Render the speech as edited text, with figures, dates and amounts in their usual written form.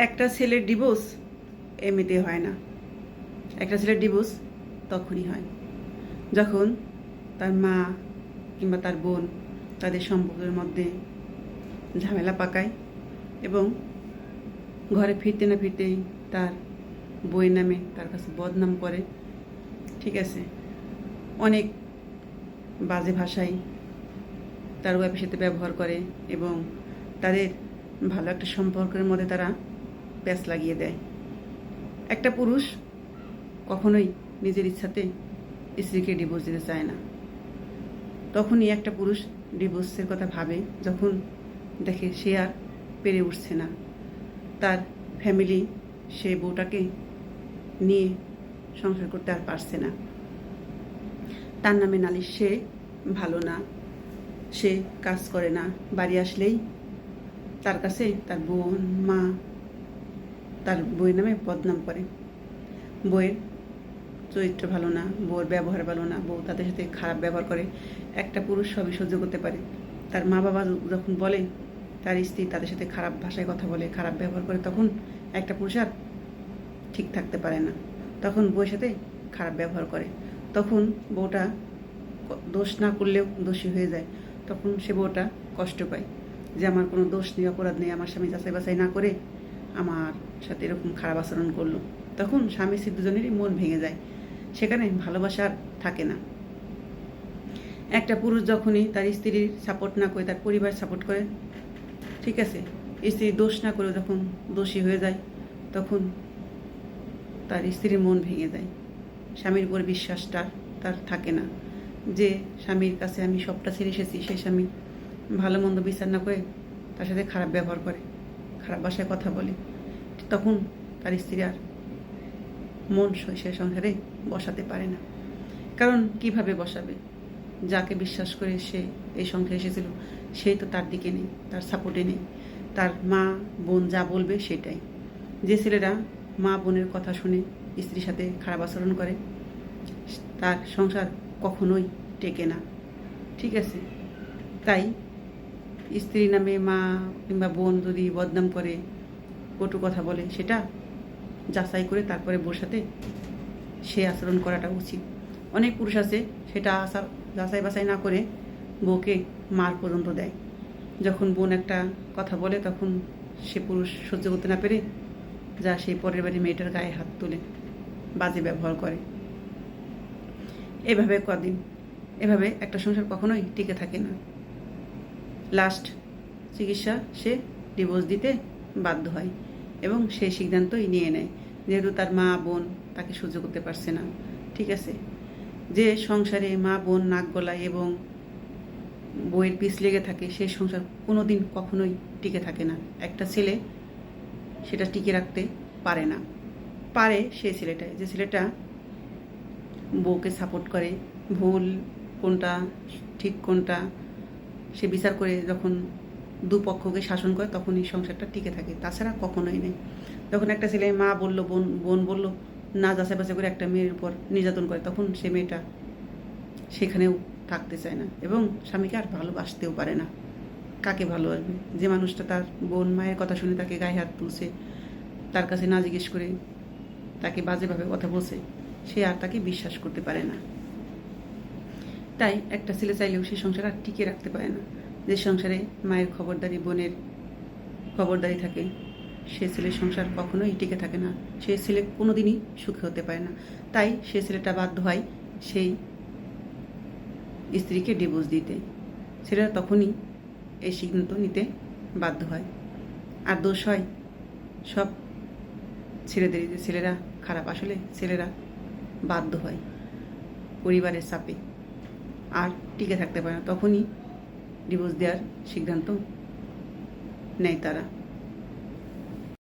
একটা ছেলের ডিভোর্স এমনিতে হয় না। একটা ছেলের ডিভোর্স তখনই হয় যখন তার মা কিংবা তার বোন তাদের সম্পর্কের মধ্যে ঝামেলা পাকায় এবং ঘরে ফিরতে না ফিরতেই তার বইয়ের নামে তার কাছে বদনাম করে। ঠিক আছে, অনেক বাজে ভাষায় তার ওয়াইফের সাথে ব্যবহার করে এবং তাদের ভালো একটা সম্পর্কের মধ্যে তারা প্যাঁচ লাগিয়ে দেয়। একটা পুরুষ কখনোই নিজের ইচ্ছাতে স্ত্রীকে ডিভোর্স দিতে চায় না। তখনই একটা পুরুষ ডিভোর্সের কথা ভাবে যখন দেখে সে আর পেরে উঠছে না, তার ফ্যামিলি সে বউটাকে নিয়ে সংসার করতে আর পারছে না। তার নামে নালিশ, সে ভালো না, সে কাজ করে না, বাড়ি আসলেই তার কাছে তার বোন মা তার বইয়ের নামে বদনাম করে। বইয়ের চরিত্র ভালো না, বউয়ের ব্যবহার ভালো না, বউ তাদের সাথে খারাপ ব্যবহার করে। একটা পুরুষ সবই সহ্য করতে পারে। তার মা বাবা যখন বলে তার স্ত্রী তাদের সাথে খারাপ ভাষায় কথা বলে, খারাপ ব্যবহার করে, তখন একটা পুরুষ আর ঠিক থাকতে পারে না। তখন বউয়ের সাথে খারাপ ব্যবহার করে, তখন বউটা দোষ না করলেও দোষী হয়ে যায়। তখন সে বউটা কষ্ট পায় যে আমার কোনো দোষ নেই, অপরাধ নেই, আমার স্বামী যাচাই বাছাই না করে আমার সাথে এরকম খারাপ আচরণ করলো। তখন স্বামী স্ত্রী দুজনেরই মন ভেঙে যায়, সেখানে ভালোবাসা আর থাকে না। একটা পুরুষ যখনই তার স্ত্রীর সাপোর্ট না করে তার পরিবার সাপোর্ট করে, ঠিক আছে, স্ত্রীর দোষ না করে যখন দোষী হয়ে যায়, তখন তার স্ত্রীর মন ভেঙে যায়। স্বামীর উপর বিশ্বাসটা তার থাকে না, যে স্বামীর কাছে আমি সবটা ছেড়ে এসেছি, সেই স্বামী ভালো মন্দ বিচার না করে তার সাথে খারাপ ব্যবহার করে, খারাপ ভাষায় কথা বলে। তখন তার স্ত্রী আর মন সে সংসারে বসাতে পারে না। কারণ কিভাবে বসাবে? যাকে বিশ্বাস করে সে এই সংসারে এসেছিল সেই তো তার দিকে নেই, তার সাপোর্টে নেই। তার মা বোন যা বলবে সেটাই। যে ছেলেরা মা বোনের কথা শুনে স্ত্রীর সাথে খারাপ আচরণ করে, তার সংসার কখনোই টেকে না। ঠিক আছে, তাই স্ত্রীর নামে মা কিংবা বোন যদি বদনাম করে, কটু কথা বলে, সেটা যাচাই করে তারপরে বউর সাথে সে আচরণ করাটা উচিত। অনেক পুরুষ আছে সেটা যাচাই বাছাই না করে বউকে মার পর্যন্ত দেয়। যখন বোন একটা কথা বলে তখন সে পুরুষ সহ্য করতে না পেরে যা সেই পরের বাড়ি মেয়েটার গায়ে হাত তুলে বাজে ব্যবহার করে। এভাবে কদিন, এভাবে একটা সংসার কখনোই টিকে থাকে না। লাস্ট চিকিৎসা সে ডিভোর্স দিতে বাধ্য হয় এবং সেই সিদ্ধান্তই নিয়ে নেয়, যেহেতু তার মা বোন তাকে সহ্য করতে পারছে না। ঠিক আছে, যে সংসারে মা বোন নাক গলায় এবং বইয়ের পিছ লেগে থাকে, সেই সংসার কোনোদিন কখনোই টিকে থাকে না। একটা ছেলে সেটা টিকে রাখতে পারে না। পারে সেই ছেলেটা, যে ছেলেটা বউকে সাপোর্ট করে, ভুল কোনটা ঠিক কোনটা সে বিচার করে যখন দুপক্ষকে শাসন করে, তখন এই সংসারটা টিকে থাকে। তাছাড়া কখনোই নেই। যখন একটা ছেলে মা বললো, বোন বললো না, যাচাই বাছাই করে একটা মেয়ের উপর নির্যাতন করে, তখন সে মেয়েটা সেখানেও থাকতে চায় না এবং স্বামীকে আর ভালোবাসতেও পারে না। কাকে ভালোবাসবে? যে মানুষটা তার বোন মায়ের কথা শুনে তাকে গায়ে হাত তুলছে, তার কাছে না জিজ্ঞেস করে তাকে বাজেভাবে কথা বলছে, সে আর তাকে বিশ্বাস করতে পারে না। তাই একটা ছেলে চাইলেও সে সংসার আর টিকে রাখতে পারে না। যে সংসারে মায়ের খবরদারি, বোনের খবরদারি থাকে, সে ছেলের সংসার কখনোই টিকে থাকে না। সে ছেলে কোনোদিনই সুখী হতে পারে না। তাই সে ছেলেটা বাধ্য হয় সেই স্ত্রীকে ডিভোর্স দিতে। ছেলেরা তখনই এই সিদ্ধান্ত নিতে বাধ্য হয়। আর দোষ হয় সব ছেলেদেরই, যে ছেলেরা খারাপ। আসলে ছেলেরা বাধ্য হয় পরিবারের চাপে, আর টিকে থাকতে পারে না, তখনই ডিভোর্স দেওয়ার সিদ্ধান্ত নেয় তারা।